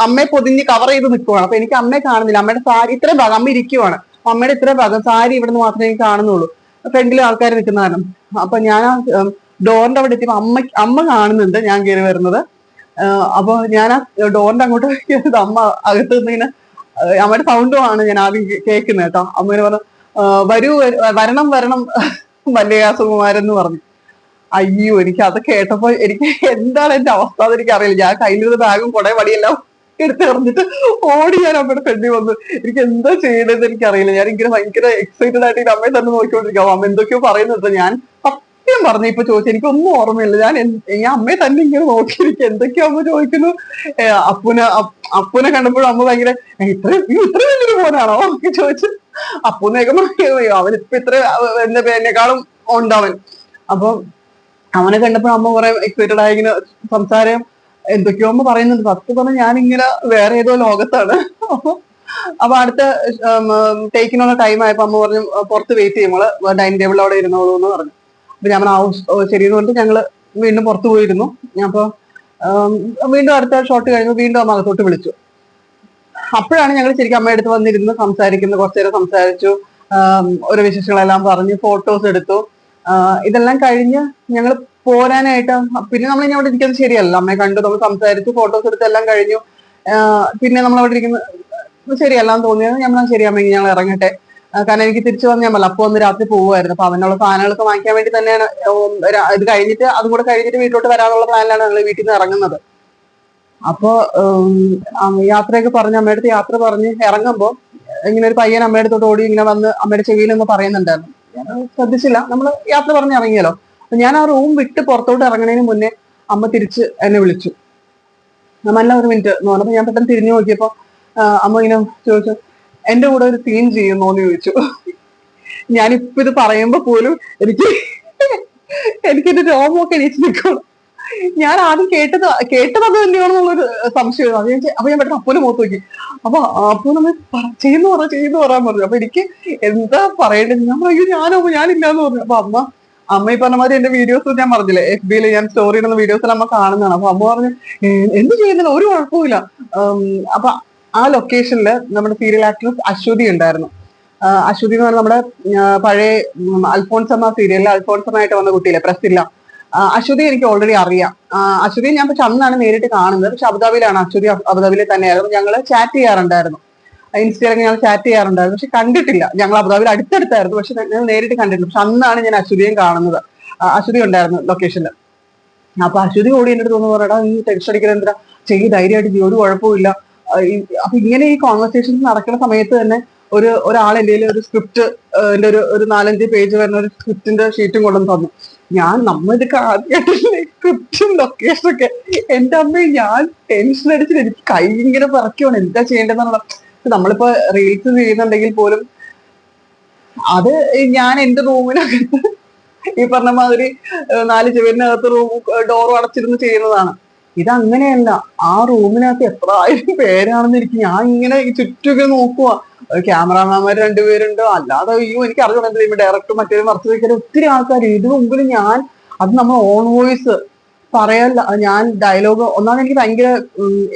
അമ്മയെ പൊതിഞ്ഞ് കവർ ചെയ്ത് നിൽക്കുവാണ്. അപ്പൊ എനിക്ക് അമ്മയെ കാണുന്നില്ല. അമ്മയുടെ സാരി ഇത്രയും ഭാഗം അമ്മ ഇരിക്കുവാണ്. അമ്മയുടെ ഇത്രയും ഭാഗം സാരി ഇവിടുന്ന് മാത്രമേ എനിക്ക് കാണുന്നുള്ളൂ, ഫ്രണ്ടിൽ ആൾക്കാർ നിൽക്കുന്ന കാരണം. അപ്പൊ ഞാൻ ഡോറിന്റെ അവിടെ എത്തിയപ്പോ അമ്മ കാണുന്നുണ്ട് ഞാൻ കയറി വരുന്നത്. അപ്പൊ ഞാൻ ആ ഡോറിന്റെ അങ്ങോട്ട് കയറിയത് അമ്മ അകത്ത് നിന്നിങ്ങനെ അമ്മയുടെ സൗണ്ടുമാണ് ഞാൻ ആദ്യം കേൾക്കുന്നത് കേട്ടോ. അമ്മ ഇങ്ങനെ പറഞ്ഞു വരൂ വരണം വരണം മല്ലികാസുകുമാരൻ എന്ന് പറഞ്ഞു. അയ്യോ എനിക്ക് അത് കേട്ടപ്പോ എനിക്ക് എന്താണ് എന്റെ അവസ്ഥ എന്ന് എനിക്ക് അറിയില്ല. ഞാൻ കയ്യിലിരുന്ന ബാഗും കുറെ വടിയെല്ലാം എടുത്തെറിഞ്ഞിട്ട് ഓടി ഞാൻ അമ്മയുടെ ഫ്രണ്ടിൽ വന്നു. എനിക്ക് എന്താ ചെയ്യണമെന്ന് എനിക്കറിയില്ല. ഞാൻ ഇങ്ങനെ ഭയങ്കര എക്സൈറ്റഡ് ആയിട്ട് അമ്മയെ തന്നെ നോക്കിക്കൊണ്ടിരിക്കാം. അമ്മ എന്തൊക്കെയോ പറയുന്നത് ഞാൻ സത്യം പറഞ്ഞു ഇപ്പൊ ചോദിച്ചു എനിക്കൊന്നും ഓർമ്മയില്ല. ഞാൻ അമ്മയെ തന്നെ ഇങ്ങനെ നോക്കിയിരിക്കും എന്തൊക്കെയോ അമ്മ ചോദിക്കുന്നു. അപ്പൂനെ കണ്ടപ്പോഴും അമ്മ ഭയങ്കര ഇത്ര വലിയൊരു മോനാണോ ഒക്കെ ചോദിച്ചു. അപ്പൂനെയൊക്കെ അവനിപ്പോ ഇത്ര എന്നെക്കാളും ഉണ്ടവൻ. അപ്പൊ അവനെ കണ്ടപ്പോൾ അമ്മ കുറെ എക്സൈറ്റഡ് ആയി ഇങ്ങനെ സംസാരം എന്തൊക്കെയോ അമ്മ പറയുന്നുണ്ട്. സത്യം പറഞ്ഞാൽ ഞാനിങ്ങനെ വേറെ ഏതോ ലോകത്താണ്. അപ്പൊ അടുത്ത ടേക്കിനുള്ള ടൈം ആയപ്പോ അമ്മ പറഞ്ഞു പുറത്ത് വെയിറ്റ് ചെയ്യുമ്പോൾ ഡൈനിങ് ടേബിളിൽ അവിടെ ഇരുന്നോളൂ എന്ന് പറഞ്ഞു. അപ്പൊ ഞാൻ ശരിയെന്ന് പറഞ്ഞിട്ട് ഞങ്ങള് വീണ്ടും പുറത്തു പോയിരുന്നു. അപ്പൊ വീണ്ടും അടുത്ത ഷോട്ട് കഴിഞ്ഞു വീണ്ടും അമ്മ അകത്തോട്ട് വിളിച്ചു. അപ്പോഴാണ് ഞങ്ങൾ ശരിക്കും അമ്മയുടെ അടുത്ത് വന്നിരുന്ന് സംസാരിക്കുന്നത്. കുറച്ചു നേരം സംസാരിച്ചു, ഓരോ വിശേഷങ്ങളെല്ലാം പറഞ്ഞ് ഫോട്ടോസ് എടുത്തു. ഇതെല്ലാം കഴിഞ്ഞ് ഞങ്ങൾ പോരാനായിട്ട് പിന്നെ നമ്മൾ ഇനി അവിടെ ഇരിക്കുന്നത് ശരിയല്ല. അമ്മയെ കണ്ടു, നമ്മൾ സംസാരിച്ചു, ഫോട്ടോസ് എടുത്ത് എല്ലാം കഴിഞ്ഞു. പിന്നെ നമ്മൾ അവിടെ ഇരിക്കുന്നത് ശരിയല്ലാന്ന് തോന്നിയത് നമ്മൾ ശരി അമ്മ ഞങ്ങൾ ഇറങ്ങട്ടെ. കാരണം എനിക്ക് തിരിച്ചു വന്ന് ഞാൻ അപ്പൊ ഒന്ന് രാത്രി പോകുമായിരുന്നു. അപ്പൊ അവനുള്ള സാധനങ്ങളൊക്കെ വാങ്ങിക്കാൻ വേണ്ടി തന്നെയാണ് ഇത് കഴിഞ്ഞിട്ട് അതും കൂടെ കഴിഞ്ഞിട്ട് വീട്ടിലോട്ട് വരാനുള്ള പ്ലാനിലാണ് ഞങ്ങൾ വീട്ടിൽ നിന്ന് ഇറങ്ങുന്നത്. അപ്പൊ യാത്രയൊക്കെ പറഞ്ഞ് അമ്മയുടെ അടുത്ത് യാത്ര പറഞ്ഞ് ഇറങ്ങുമ്പോ ഇങ്ങനെ ഒരു പയ്യൻ അമ്മയുടെ അടുത്തോട്ട് ഓടി ഇങ്ങനെ വന്ന് അമ്മയുടെ ചെവിയിലൊന്ന് പറയുന്നുണ്ടായിരുന്നു. ഞാൻ ശ്രദ്ധിച്ചില്ല, നമ്മൾ യാത്ര പറഞ്ഞ് ഇറങ്ങിയല്ലോ. ഞാൻ ആ റൂം വിട്ട് പുറത്തോട്ട് ഇറങ്ങുന്നതിന് മുന്നേ അമ്മ തിരിച്ച് എന്നെ വിളിച്ചു. നല്ല ഒരു മിനിറ്റ് എന്ന് പറഞ്ഞപ്പോ ഞാൻ പെട്ടെന്ന് തിരിഞ്ഞു നോക്കിയപ്പോ അമ്മ ഇങ്ങനെ ചോദിച്ചു എന്റെ കൂടെ ഒരു സീൻ ചെയ്യുന്നോന്ന് ചോദിച്ചു. ഞാനിപ്പോ ഇത് പറയുമ്പോ പോലും എനിക്കെന്റെ രോമമൊക്കെ എണീച്ച് നിൽക്കണം. ഞാൻ ആദ്യം കേട്ടത് അത് തന്നെയാണെന്നുള്ളൊരു സംശയം. അത് അപ്പൊ ഞാൻ പെട്ടെന്ന് അപ്പൂനെ മുഖത്ത് നോക്കി. അപ്പൊ അപ്പൂ നമ്മൾ ചെയ്യുന്നു പറയാൻ പറഞ്ഞു. അപ്പൊ എനിക്ക് എന്താ പറയേണ്ടത്, ഞാൻ പറയൂ ഞാനില്ലാന്ന് പറഞ്ഞു. അപ്പൊ അമ്മ ഈ പറഞ്ഞ മാതിരി എന്റെ വീഡിയോസ് ഞാൻ പറഞ്ഞില്ലേ FB ഞാൻ സ്റ്റോറി ഇടുന്ന വീഡിയോസിൽ അമ്മ കാണുന്നതാണ്. അപ്പൊ അമ്മ പറഞ്ഞു എന്ത് ചെയ്യുന്നില്ല ഒരു കുഴപ്പമില്ല. അപ്പൊ ആ ലൊക്കേഷനില് നമ്മുടെ സീരിയൽ ആക്ട്രസ് അശ്വതി ഉണ്ടായിരുന്നു. അശ്വതി എന്ന് പറഞ്ഞാൽ നമ്മുടെ പഴയ അൽഫോൺസമ്മ സീരിയലിൽ അൽഫോൺസമ്മയായിട്ട് വന്ന കുട്ടിയില്ലേ പ്രസില്ല, അശ്വതി എനിക്ക് ഓൾറെഡി അറിയാം. അശ്വതി ഞാൻ പക്ഷെ അന്നാണ് നേരിട്ട് കാണുന്നത്. പക്ഷെ അബുദാബിയിലാണ്. അശ്വതി അബുദാബിയിൽ തന്നെയായിരുന്നു. ഞങ്ങൾ ചാറ്റ് ചെയ്യാറുണ്ടായിരുന്നു, ഇൻസ്റ്റയിലൊക്കെ ഞങ്ങൾ ചാറ്റ് ചെയ്യാറുണ്ടായിരുന്നു. പക്ഷെ കണ്ടിട്ടില്ല. ഞങ്ങൾ അബുദാബിയിൽ അടുത്തടുത്തായിരുന്നു, പക്ഷെ ഞങ്ങൾ നേരിട്ട് കണ്ടിട്ടില്ല. പക്ഷെ അന്നാണ് ഞാൻ അശ്വതിയും കാണുന്നത്. അശ്വതി ഉണ്ടായിരുന്നു ലൊക്കേഷനിൽ. അപ്പൊ അശ്വതി ഓടി എന്റെ അടുത്ത് തോന്നുന്നു പറയടാ നീ ടെൻഷൻ അടിക്കുന്നത് എന്തിനാ, ധൈര്യമായിട്ട് ചെയ്യും, ഒരു കുഴപ്പമില്ല. അപ്പൊ ഇങ്ങനെ ഈ കോൺവെർസേഷൻസ് നടക്കുന്ന സമയത്ത് തന്നെ ഒരാൾ എൻ്റെ ഒരു സ്ക്രിപ്റ്റ് ഒരു 4-5 പേജ് വരുന്ന ഒരു സ്ക്രിപ്റ്റിന്റെ ഷീറ്റും കൊണ്ടുവന്ന് തന്നു. നമ്മളിതൊക്കെ ആദ്യമായിട്ടല്ലേ സ്ക്രിപ്റ്റും ലൊക്കേഷനൊക്കെ. എന്റെ അമ്മ ഞാൻ ടെൻഷൻ അടിച്ചിട്ട് എനിക്ക് കൈ ഇങ്ങനെ പറക്കുവാണ് എന്താ ചെയ്യേണ്ടതെന്നുള്ള. നമ്മളിപ്പോ റീൽസ് ചെയ്യുന്നുണ്ടെങ്കിൽ പോലും അത് ഞാൻ എന്റെ റൂമിനകത്ത് ഈ പറഞ്ഞ മാതിരി 4 ചുവരിനകത്ത് ഡോറും അടച്ചിരുന്ന് ചെയ്യുന്നതാണ്. ഇതങ്ങനെയല്ല. ആ റൂമിനകത്ത് എത്ര 1000 പേരാണെന്ന് ഞാൻ ഇങ്ങനെ ചുറ്റുമൊക്കെ നോക്കുക. ക്യാമറാമാൻമാർ 2 പേരുണ്ട്, അല്ലാതെ അയ്യോ എനിക്ക് അറിഞ്ഞു ഡയറക്ടർ മറ്റേ മറച്ചു വയ്ക്കാൻ ഒത്തിരി ആൾക്കാർ. ഇത് മുമ്പിൽ ഞാൻ അത് നമ്മൾ ഓൺ വോയിസ് പറയല്ല. ഞാൻ ഡയലോഗ് ഒന്നാമത് എനിക്ക് ഭയങ്കര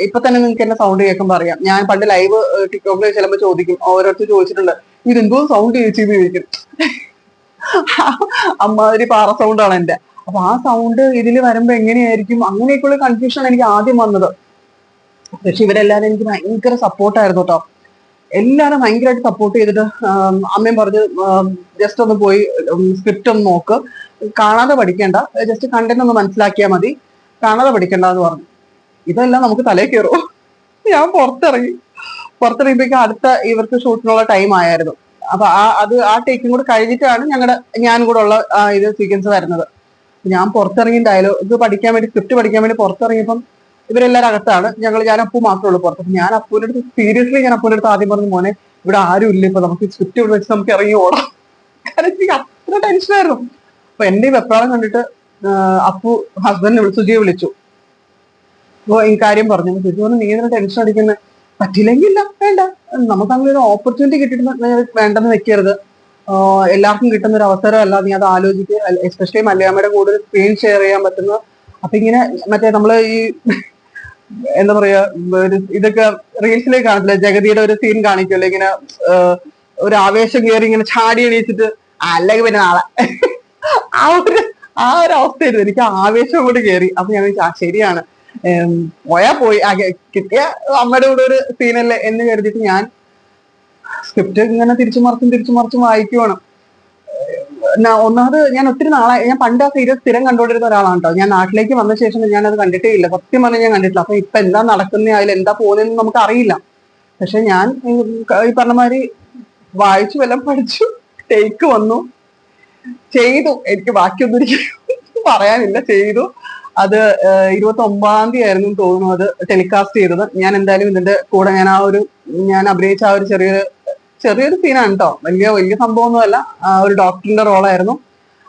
ഇപ്പൊ തന്നെ നിങ്ങൾക്ക് എന്നെ സൗണ്ട് കേൾക്കുമ്പോൾ അറിയാം. ഞാൻ പണ്ട് ലൈവ് ടിക്ടോക്കിൽ ചിലപ്പോൾ ചോദിക്കും, ഓരോരുത്തർ ചോദിച്ചിട്ടുണ്ട് ഇതെന്തോ സൗണ്ട് ചേച്ചിന്ന് ചോദിക്കും. അമ്മാതിരി പാറ സൗണ്ടാണ് എന്റെ. അപ്പൊ ആ സൗണ്ട് ഇതിൽ വരുമ്പോ എങ്ങനെയായിരിക്കും, അങ്ങനെയൊക്കെയുള്ള കൺഫ്യൂഷൻ എനിക്ക് ആദ്യം വന്നത്. പക്ഷെ ഇവരെല്ലാരും എനിക്ക് ഭയങ്കര സപ്പോർട്ടായിരുന്നു കേട്ടോ. എല്ലാരും ഭയങ്കരമായിട്ട് സപ്പോർട്ട് ചെയ്തിട്ട് അമ്മയും പറഞ്ഞു ജസ്റ്റ് ഒന്ന് പോയി സ്ക്രിപ്റ്റ് ഒന്ന് നോക്ക്, കാണാതെ പഠിക്കേണ്ട, ജസ്റ്റ് കണ്ടന്റ് ഒന്ന് മനസ്സിലാക്കിയാൽ മതി, കാണാതെ പഠിക്കണ്ട എന്ന് പറഞ്ഞു. ഇതെല്ലാം നമുക്ക് തലയിൽ കയറും. ഞാൻ പുറത്തിറങ്ങിയപ്പോഴേക്കും അടുത്ത ഇവർക്ക് ഷൂട്ടിനുള്ള ടൈം ആയിരുന്നു. അപ്പൊ ആ ടേക്കും കൂടെ കഴിഞ്ഞിട്ടാണ് ഞാനും കൂടെ ഉള്ള ഇത് സീക്വൻസ് വരുന്നത്. ഞാൻ പുറത്തിറങ്ങി ഡയലോഗ് പഠിക്കാൻ വേണ്ടി, സ്ക്രിപ്റ്റ് പഠിക്കാൻ വേണ്ടി പുറത്തിറങ്ങിയപ്പം ഇവരെല്ലാരും അകത്താണ്, ഞാൻ അപ്പു മാത്രമേ ഉള്ളൂ പുറത്ത്. ഞാൻ അപ്പൂന്റെ അടുത്ത് സീരിയസ്ലി ആദ്യം പറഞ്ഞു, മോനെ ഇവിടെ ആരും ഇല്ല, ഇപ്പൊ നമുക്ക് സ്ക്രിപ്റ്റ് ഇവിടെ വെച്ച് നമുക്ക് ഇറങ്ങി ഓടാം. കാരണം എനിക്ക് അത്ര ടെൻഷനായിരുന്നു. അപ്പൊ എന്റെ ഈ വെപ്രാളം കണ്ടിട്ട് അപ്പു ഹസ്ബൻഡിനെ സുജിയെ വിളിച്ചു. അപ്പൊ ഈ കാര്യം പറഞ്ഞു. സുജി പറഞ്ഞു, നീ ഇതിനെ ടെൻഷൻ അടിക്കുന്നത്, പറ്റില്ലെങ്കിൽ ഇല്ല, വേണ്ട, നമുക്ക് അങ്ങനെ ഒരു ഓപ്പർച്യൂണിറ്റി കിട്ടിയിട്ട് വേണ്ടെന്ന് വെക്കരുത്, എല്ലാവർക്കും കിട്ടുന്ന ഒരു അവസരമല്ല, നീ അത് ആലോചിക്കുക, എസ്പെഷ്യലി മലയാളയുടെ കൂടെ സ്ക്രീൻ ഷെയർ ചെയ്യാൻ പറ്റുന്ന. അപ്പൊ ഇങ്ങനെ മറ്റേ നമ്മള് ഈ എന്താ പറയാ, ഇതൊക്കെ റീൽസിലേക്ക് കാണില്ല, ജഗതിയുടെ ഒരു സീൻ കാണിക്കുമല്ലോ, ഇങ്ങനെ ഒരു ആവേശം കയറി ഇങ്ങനെ ചാടി എണീച്ചിട്ട് അല്ലെങ്കിൽ പിന്നെ നാളെ ആ ഒരു അവസ്ഥയായിരുന്നു. എനിക്ക് ആവേശം കൂടി കയറി. അപ്പൊ ഞാൻ ശരിയാണ്, പോയാ പോയി, കിട്ടിയ അമ്മയുടെ കൂടെ ഒരു സീനല്ലേ എന്ന് കരുതിയിട്ട് ഞാൻ സ്ക്രിപ്റ്റ് ഇങ്ങനെ തിരിച്ചു മറിച്ചും വായിക്കുവാണ്. ഒന്നാമത് ഞാൻ ഒത്തിരി നാളായി, ഞാൻ പണ്ട് ആ സീരിയസ് സ്ഥിരം കണ്ടുകൊണ്ടിരുന്ന ഒരാളാണ് കേട്ടോ. ഞാൻ നാട്ടിലേക്ക് വന്ന ശേഷം ഞാനത് കണ്ടിട്ടേ ഇല്ല, സത്യം പറഞ്ഞാൽ ഞാൻ കണ്ടിട്ടില്ല. അപ്പൊ ഇപ്പൊ എന്താ നടക്കുന്ന, അതിൽ എന്താ പോകുന്നതെന്ന് നമുക്ക് അറിയില്ല. പക്ഷെ ഞാൻ ഈ പറഞ്ഞ മാതിരി വായിച്ചു വല്ലതും പഠിച്ചു, ടേക്ക് വന്നു, ചെയ്തു. എനിക്ക് ബാക്കിയൊന്നും എനിക്ക് പറയാനില്ല, ചെയ്തു. അത് 29-ാം തീയതി ആയിരുന്നു തോന്നുന്നു അത് ടെലികാസ്റ്റ് ചെയ്തത്. ഞാൻ എന്തായാലും ഇതിന്റെ കൂടെ ഞാൻ അഭിനയിച്ച ആ ഒരു ചെറിയൊരു സീനാണ് കേട്ടോ, വലിയ സംഭവമൊന്നുമല്ല, ഒരു ഡോക്ടറിന്റെ റോളായിരുന്നു.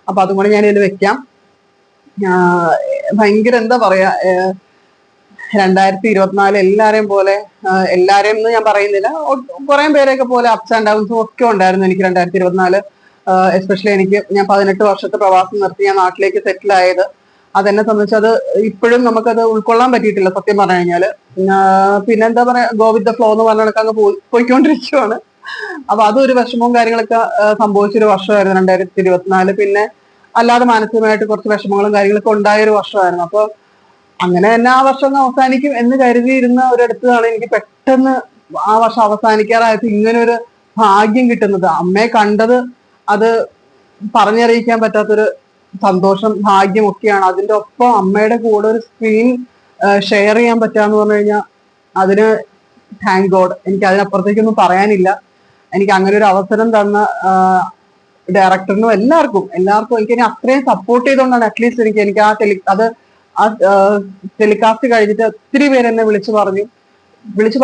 അപ്പൊ അതും കൂടെ ഞാൻ ഇതിൽ വെക്കാം. ഭയങ്കര എന്താ പറയാ, 2024 എല്ലാരെയും പോലെ, എല്ലാരെയും എന്ന് ഞാൻ പറയുന്നില്ല, കുറെ പേരെയൊക്കെ പോലെ അപ്സ് ആൻഡ് ഡൗൺസും ഒക്കെ ഉണ്ടായിരുന്നു എനിക്ക് 2024. എസ്പെഷ്യലി ഞാൻ 18 വർഷത്തെ പ്രവാസം നിർത്തി ഞാൻ നാട്ടിലേക്ക് സെറ്റിൽ ആയത്. അതെന്നെ സംബന്ധിച്ച് അത് ഇപ്പോഴും നമുക്കത് ഉൾക്കൊള്ളാൻ പറ്റിയിട്ടില്ല സത്യം പറഞ്ഞു കഴിഞ്ഞാല്. പിന്നെ എന്താ പറയാ, ഗോ വിത്ത് ദ ഫ്ലോ എന്ന് പറഞ്ഞ കണക്ക് അങ്ങ് പോയിക്കൊണ്ടിരിക്കുവാണ്. അപ്പൊ അതൊരു വിഷമവും കാര്യങ്ങളൊക്കെ സംഭവിച്ചൊരു വർഷമായിരുന്നു 2024. പിന്നെ അല്ലാതെ മാനസികമായിട്ട് കുറച്ച് വിഷമങ്ങളും കാര്യങ്ങളൊക്കെ ഉണ്ടായൊരു വർഷമായിരുന്നു. അപ്പൊ അങ്ങനെ തന്നെ ആ വർഷം അവസാനിക്കും എന്ന് കരുതിയിരുന്ന ഒരിടത്താണ് എനിക്ക് പെട്ടെന്ന് ആ വർഷം അവസാനിക്കാറായപ്പോ ഇങ്ങനെ ഒരു ഭാഗ്യം കിട്ടുന്നത്. അമ്മയെ കണ്ടത് അത് പറഞ്ഞറിയിക്കാൻ പറ്റാത്തൊരു സന്തോഷം, ഭാഗ്യം ഒക്കെയാണ്. അതിന്റെ ഒപ്പം അമ്മയുടെ കൂടെ ഒരു സ്ക്രീൻ ഷെയർ ചെയ്യാൻ പറ്റാന്ന് പറഞ്ഞു കഴിഞ്ഞാൽ അതിന് താങ്ക് ഗോഡ്. എനിക്ക് അതിനപ്പുറത്തേക്കൊന്നും പറയാനില്ല. എനിക്ക് അങ്ങനെ ഒരു അവസരം തന്ന ഡയറക്ടറിനും എല്ലാവർക്കും എനിക്ക് അത്രയും സപ്പോർട്ട് ചെയ്തുകൊണ്ടാണ് അറ്റ്ലീസ്റ്റ് എനിക്ക് ആ ടെലികാസ്റ്റ് കഴിഞ്ഞിട്ട് ഒത്തിരി പേര് എന്നെ വിളിച്ചു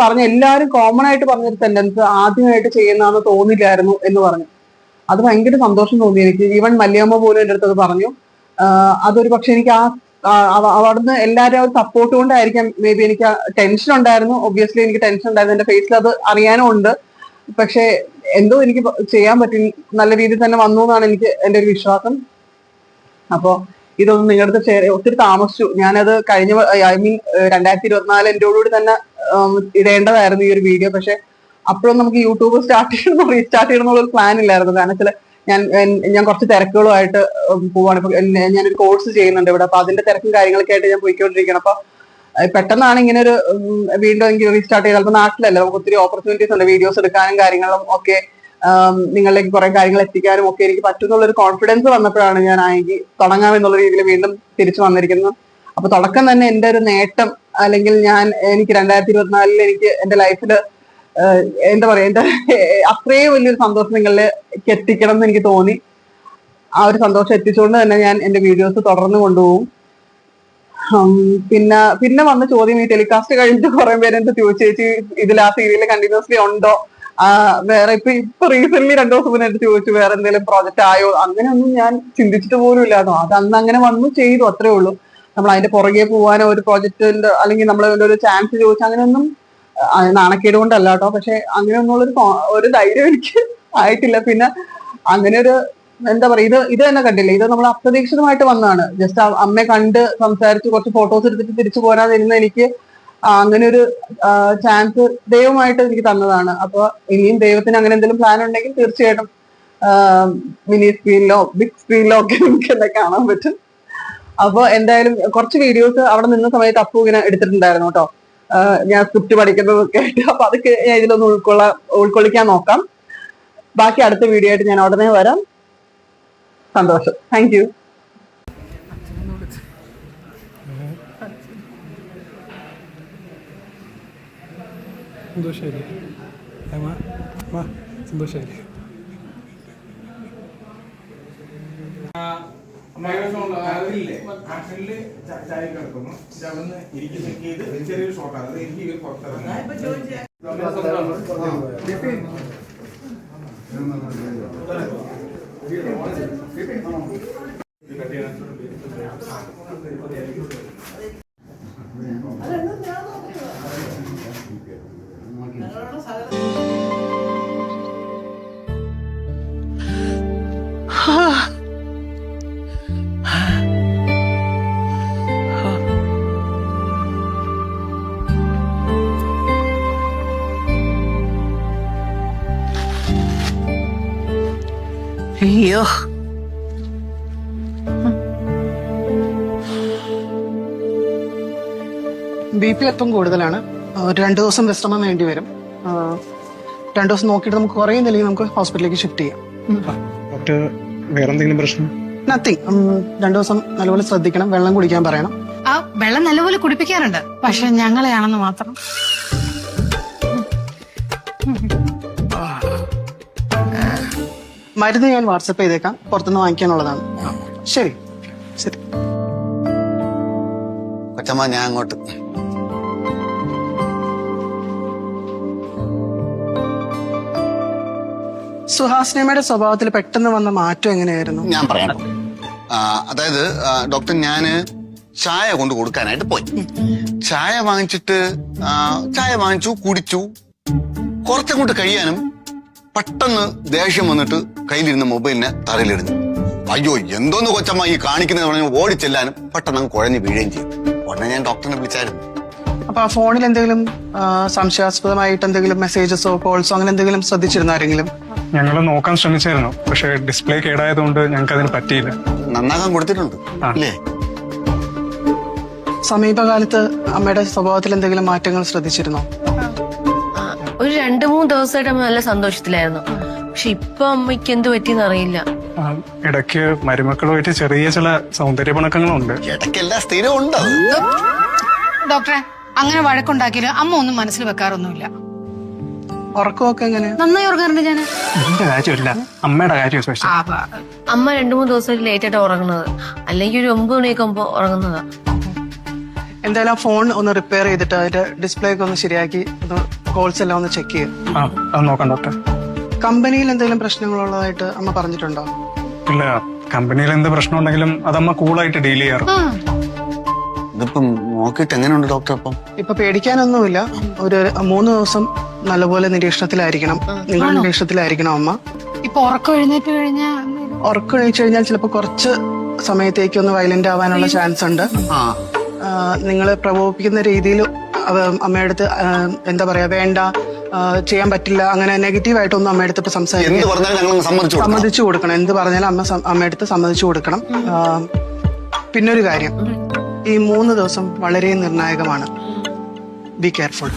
പറഞ്ഞ് എല്ലാവരും കോമൺ ആയിട്ട് പറഞ്ഞൊരു സെന്റൻസ്, ആദ്യമായിട്ട് ചെയ്യുന്നതെന്ന് തോന്നില്ലായിരുന്നു എന്ന് പറഞ്ഞു. അത് ഭയങ്കര സന്തോഷം തോന്നി എനിക്ക്. ഈവൻ മല്ലിയമ്മ പോലും എൻ്റെ അടുത്ത് അത് പറഞ്ഞു. അതൊരു പക്ഷെ എനിക്ക് അവിടുന്ന് എല്ലാവരും ആ സപ്പോർട്ട് കൊണ്ടായിരിക്കാം മേ ബി. എനിക്ക് ടെൻഷൻ ഉണ്ടായിരുന്നു, ഒബ്വിയസ്ലി എനിക്ക് ടെൻഷൻ ഉണ്ടായിരുന്നു, എന്റെ ഫേസിൽ അത് അറിയാനും ഉണ്ട്. പക്ഷെ എന്തോ എനിക്ക് ചെയ്യാൻ പറ്റി, നല്ല രീതിയിൽ തന്നെ വന്നു എന്നാണ് എൻ്റെ ഒരു വിശ്വാസം. അപ്പോ ഇതൊന്നും നിങ്ങളുടെ അടുത്ത് ഷെയർ, ഒത്തിരി താമസിച്ചു. ഞാനത് 2024 എന്റോടുകൂടി തന്നെ ഇടേണ്ടതായിരുന്നു ഈ ഒരു വീഡിയോ. പക്ഷെ അപ്പോഴും നമുക്ക് യൂട്യൂബ് റീസ്റ്റാർട്ട് ചെയ്യണം എന്നുള്ള ഒരു പ്ലാൻ ഇല്ലായിരുന്നു. കാരണം വെച്ചാൽ ഞാൻ കുറച്ച് തിരക്കുകളുമായിട്ട് പോവാണ്. ഇപ്പൊ ഞാനൊരു കോഴ്സ് ചെയ്യുന്നുണ്ട് ഇവിടെ, അപ്പൊ അതിന്റെ തിരക്കും കാര്യങ്ങളൊക്കെ ആയിട്ട് ഞാൻ പോയിക്കൊണ്ടിരിക്കണം. അപ്പൊ പെട്ടെന്നാണ് ഇങ്ങനെ ഒരു വീണ്ടും എനിക്ക് റീസ്റ്റാർട്ട് ചെയ്തത്. അപ്പൊ നാട്ടിലല്ല, നമുക്ക് ഒത്തിരി ഓപ്പർച്യൂണിറ്റീസ് ഉണ്ട്, വീഡിയോസ് എടുക്കാനും കാര്യങ്ങളും ഒക്കെ, നിങ്ങളിലേക്ക് കുറെ കാര്യങ്ങൾ എത്തിക്കാനും ഒക്കെ എനിക്ക് പറ്റുന്നുള്ള ഒരു കോൺഫിഡൻസ് വന്നപ്പോഴാണ് ഞാൻ തുടങ്ങാമെന്നുള്ള രീതിയിൽ വീണ്ടും തിരിച്ചു വന്നിരിക്കുന്നത്. അപ്പൊ തുടക്കം തന്നെ എന്റെ ഒരു നേട്ടം, അല്ലെങ്കിൽ എനിക്ക് 2024 എനിക്ക് എന്റെ ലൈഫില് എന്താ പറയാ, അത്രയും വലിയൊരു സന്തോഷം നിങ്ങളിലേക്ക് എത്തിക്കണം എന്ന് എനിക്ക് തോന്നി. ആ ഒരു സന്തോഷം എത്തിച്ചുകൊണ്ട് തന്നെ ഞാൻ എന്റെ വീഡിയോസ് തുടർന്ന് കൊണ്ടുപോകും. പിന്നെ വന്ന ചോദ്യം, ഈ ടെലികാസ്റ്റ് കഴിഞ്ഞിട്ട് കുറെ പേര് എന്റെ ചോദിച്ചു, ഇതിൽ ആ സീരിയൽ കണ്ടിന്യൂസ്ലി ഉണ്ടോ, വേറെ ഇപ്പൊ റീസെന്റ് 2 ദിവസം മുന്നേ എന്റെ ചോദിച്ചു വേറെ എന്തെങ്കിലും പ്രോജക്റ്റ് ആയോ. അങ്ങനെയൊന്നും ഞാൻ ചിന്തിച്ചിട്ട് പോലും ഇല്ലാതോ. അത് അന്ന് അങ്ങനെ വന്നു ചെയ്തു, അത്രേ ഉള്ളൂ. നമ്മൾ അതിന്റെ പുറകെ പോകാനോ ഒരു പ്രോജക്റ്റിന്റെ അല്ലെങ്കിൽ നമ്മൾ ഒരു ചാൻസ് ചോദിച്ചാൽ അങ്ങനെയൊന്നും, നാണക്കേട് കൊണ്ടല്ല കേട്ടോ, പക്ഷെ അങ്ങനെയൊന്നുള്ളൊരു ഒരു ധൈര്യം എനിക്ക് ആയിട്ടില്ല. പിന്നെ അങ്ങനെ ഒരു എന്താ പറയാ, ഇത് തന്നെ കണ്ടില്ലേ, ഇത് നമ്മൾ അപ്രതീക്ഷിതമായിട്ട് വന്നതാണ്. ജസ്റ്റ് അമ്മയെ കണ്ട് സംസാരിച്ച് കുറച്ച് ഫോട്ടോസ് എടുത്തിട്ട് തിരിച്ചു പോരാതിരുന്ന എനിക്ക് അങ്ങനെ ഒരു ചാൻസ് ദൈവമായിട്ട് എനിക്ക് തന്നതാണ്. അപ്പൊ ഇനിയും ദൈവത്തിന് അങ്ങനെ എന്തെങ്കിലും പ്ലാൻ ഉണ്ടെങ്കിൽ തീർച്ചയായിട്ടും മിനി സ്ക്രീനിലോ ബിഗ് സ്ക്രീനിലോ ഒക്കെ നമുക്ക് എന്നെ കാണാൻ പറ്റും. അപ്പൊ എന്തായാലും കുറച്ച് വീഡിയോസ് അവിടെ നിന്ന സമയത്ത് അപ്പു ഇങ്ങനെ എടുത്തിട്ടുണ്ടായിരുന്നു കേട്ടോ. ഞാൻ സ്ക്രിപ്റ്റ് പഠിക്കുന്നതൊക്കെ ആയിട്ട്. അപ്പൊ അതൊക്കെ ഞാൻ ഇതിലൊന്ന് ഉൾക്കൊള്ളിക്കാൻ നോക്കാം. ബാക്കി അടുത്ത വീഡിയോ ആയിട്ട് ഞാൻ ഉടനെ വരാം. സന്തോഷം. Thank you. സന്തോഷമായില്ലേ സന്തോഷമായില്ലേ? ചായ കിടക്കുന്നു. അവിടുന്ന് ഇരിക്കി ചെയ്ത് ചെറിയൊരു ഷോട്ടാണ്. അത് എനിക്ക് ഇവർ പുറത്തിറങ്ങി അയ്യോ, BP അല്പം കൂടുതലാണ്. 2 ദിവസം വിശ്രമം വേണ്ടി വരും. 2 ദിവസം നോക്കിയിട്ട് നമുക്ക് കുറയുന്നില്ലെങ്കിൽ നമുക്ക് ഹോസ്പിറ്റലിലേക്ക് ഷിഫ്റ്റ് ചെയ്യാം. വേറെന്തെങ്കിലും പ്രശ്നം? നത്തിങ്. 2 ദിവസം നല്ലപോലെ ശ്രദ്ധിക്കണം. വെള്ളം കുടിക്കാൻ പറയണം. വെള്ളം നല്ലപോലെ കുടിപ്പിക്കാറുണ്ട്, പക്ഷെ ഞങ്ങളെയാണെന്ന് മാത്രം. മരുന്ന് ഞാൻ വാട്സപ്പ് ചെയ്തേക്കാം. പുറത്തുനിന്ന് വാങ്ങിക്കാനുള്ളതാണ്. ശരി ശരി. കൊച്ചമ്മ, ഞാൻ അങ്ങോട്ട്. സുഹാസിനിയമ്മയുടെ സ്വഭാവത്തിൽ പെട്ടെന്ന് വന്ന മാറ്റം എങ്ങനെയായിരുന്നു? ഞാൻ പറയാം. അതായത് ഡോക്ടർ, ഞാന് ചായ കൊണ്ട് കൊടുക്കാനായിട്ട് പോയി. ചായ വാങ്ങിച്ചു, കുടിച്ചു. കുറച്ചങ്ങോട്ട് കഴിയാനും പെട്ടെന്ന് ദേഷ്യം വന്നിട്ട് കയ്യിലിരുന്ന മൊബൈലിനെ തറയിലിടുന്നു. അയ്യോ, എന്തോന്ന് കൊച്ചമ്മ ഈ കാണിക്കുന്നത് പറഞ്ഞ് ഓടിച്ചെല്ലാനും പെട്ടെന്ന് അങ്ങ് കുഴഞ്ഞു വീഴുകയും ചെയ്തു. ഉടനെ ഞാൻ ഡോക്ടറിനെ വിളിച്ചായിരുന്നു. അപ്പൊ ആ ഫോണിൽ എന്തെങ്കിലും സംശയാസ്പദമായിട്ട് എന്തെങ്കിലും മെസ്സേജസോ കോൾസോ അങ്ങനെ എന്തെങ്കിലും ശ്രദ്ധിച്ചിരുന്നു ആരെങ്കിലും? ഞങ്ങൾ നോക്കാൻ ശ്രമിച്ചായിരുന്നു, പക്ഷെ ഡിസ്പ്ലേ കേടായതുകൊണ്ട് ഞങ്ങൾക്ക് അതിന് പറ്റിയില്ല. നന്നാക്കാൻ കൊടുത്തിട്ടുണ്ട് അല്ലേ? സമീപകാലത്ത് അമ്മയുടെ സ്വഭാവത്തിൽ എന്തെങ്കിലും മാറ്റങ്ങൾ ശ്രദ്ധിച്ചിരുന്നോ? ഒരു 2-3 ദിവസമായിട്ട് അമ്മ നല്ല സന്തോഷത്തിലായിരുന്നു. പക്ഷെ ഇപ്പൊ അമ്മയ്ക്ക് എന്ത് പറ്റിയെന്ന് അറിയില്ല. ഇടയ്ക്ക് മരുമക്കളുമായിട്ട് ചെറിയ ചില സൗന്ദര്യ പിണക്കങ്ങളുണ്ട്. ഇടയ്ക്കെല്ലാം സ്ഥിരം ഉണ്ട്. ഡോക്ടറെ, അങ്ങനെ വഴക്കുണ്ടാക്കിയാലും അമ്മ ഒന്നും മനസ്സിൽ വെക്കാറൊന്നുമില്ല. ഉറക്കമൊക്കെ എങ്ങനെ? നന്നായി ഉറങ്ങാറുണ്ട് ഞാൻ. എന്റെ കാര്യമില്ല, അമ്മയുടെ കാര്യം. അമ്മ 2-3 ദിവസം ലേറ്റ് ആയിട്ട് ഉറങ്ങുന്നത്, അല്ലെങ്കിൽ ഒരു 9 മണിയൊക്കെ ആകുമ്പോ ഉറങ്ങുന്നതാ. എന്തായാലും ഫോൺ ഒന്ന് റിപ്പയർ ചെയ്തിട്ട് അതിന്റെ ഡിസ്പ്ലേ ഒക്കെ ഒന്ന് ശരിയാക്കി കോൾസ് എല്ലാം ഒന്ന് ചെക്ക് ചെയ്യും. അത് നോക്കാം ഡോക്ടർ. കമ്പനിയിൽ എന്തെങ്കിലും പ്രശ്നങ്ങളുള്ളതായിട്ട് അമ്മ പറഞ്ഞിട്ടുണ്ടോ? ഇല്ല, കമ്പനിയിൽ എന്ത് പ്രശ്നം ഉണ്ടെങ്കിലും അതമ്മ കൂളായിട്ട് ഡീൽ ചെയ്യാറ്. ഇതിപ്പം നോക്കിയിട്ട് എങ്ങനെയുണ്ട് ഡോക്ടർ? അപ്പം ഇപ്പൊ പേടിക്കാനൊന്നുമില്ല. ഒരു 3 ദിവസം നല്ലപോലെ നിരീക്ഷണത്തിലായിരിക്കണം. നിങ്ങൾ നിരീക്ഷണത്തിലായിരിക്കണം അമ്മ. ഇപ്പൊ ഉറക്കം എഴുന്നേറ്റ് ഉറക്കം എഴുതിച്ചു കഴിഞ്ഞാൽ ചിലപ്പോ കുറച്ച് സമയത്തേക്ക് ഒന്ന് വയലന്റ് ആവാനുള്ള ചാൻസ് ഉണ്ട്. നിങ്ങൾ പ്രകോപിപ്പിക്കുന്ന രീതിയിൽ അമ്മയുടെ അടുത്ത് എന്താ പറയാ, വേണ്ട, ചെയ്യാൻ പറ്റില്ല, അങ്ങനെ നെഗറ്റീവായിട്ടൊന്നും അമ്മയുടെ അടുത്ത് ഇപ്പൊ സംസാരിക്കും. സമ്മതിച്ചു കൊടുക്കണം. എന്ത് പറഞ്ഞാലും അമ്മയുടെ അടുത്ത് സമ്മതിച്ചു കൊടുക്കണം. പിന്നൊരു കാര്യം, ഈ 3 ദിവസം വളരെ നിർണായകമാണ്. Be careful.